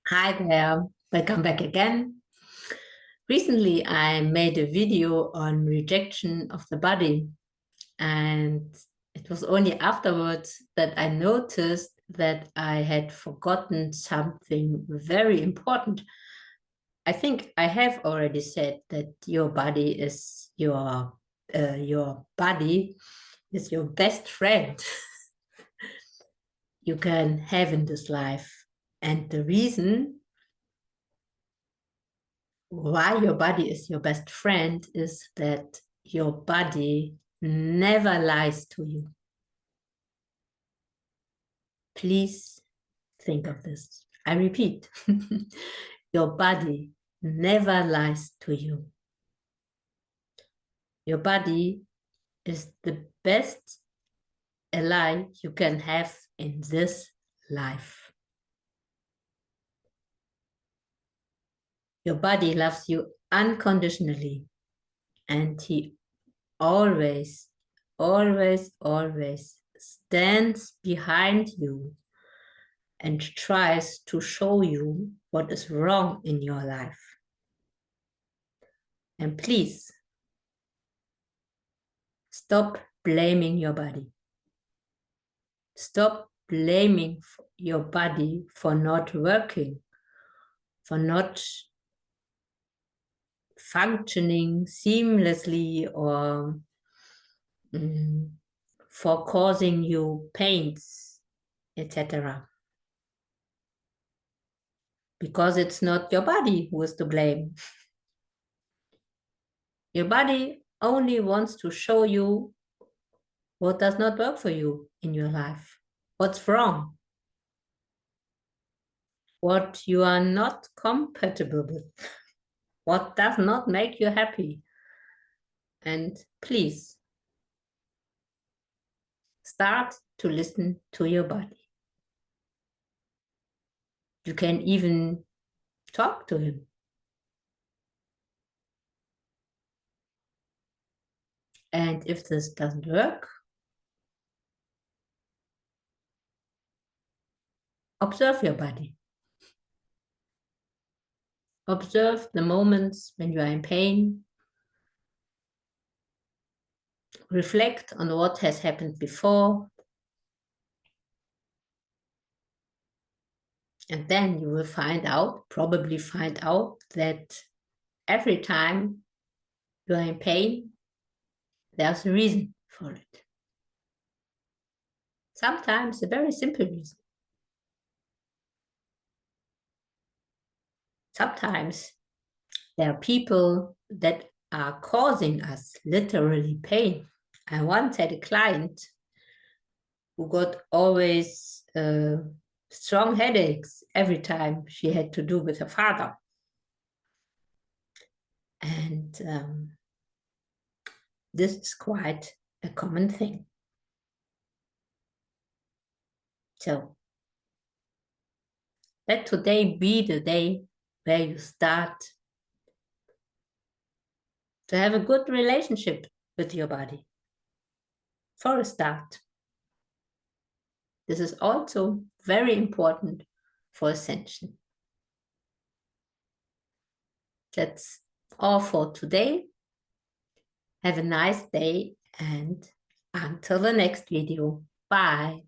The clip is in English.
Hi there, welcome back again. Recently, I made a video on rejection of the body, and it was only afterwards that I noticed that I had forgotten something very important. I think I have already said that your body is your body is your best friend you can have in this life, and the reason why your body is your best friend is that your body never lies to you. Please think of this. I repeat, your body never lies to you. Your body is the best ally you can have in this life. Your body loves you unconditionally, and he always, always, always stands behind you and tries to show you what is wrong in your life. And please, stop blaming your body. Stop blaming your body for not working, for not functioning seamlessly, or for causing you pains, etc. Because it's not your body who is to blame. Your body only wants to show you what does not work for you in your life, what's wrong, what you are not compatible with, what does not make you happy. And please, start to listen to your body. You can even talk to him. And if this doesn't work, observe your body. Observe the moments when you are in pain. Reflect on what has happened before. And then you will probably find out that every time you are in pain, there's a reason for it. Sometimes a very simple reason. Sometimes there are people that are causing us literally pain. I once had a client who got always strong headaches every time she had to do with her father. And this is quite a common thing. So let today be the day where you start to have a good relationship with your body. For a start. This is also very important for ascension. That's all for today. Have a nice day, and until the next video. Bye.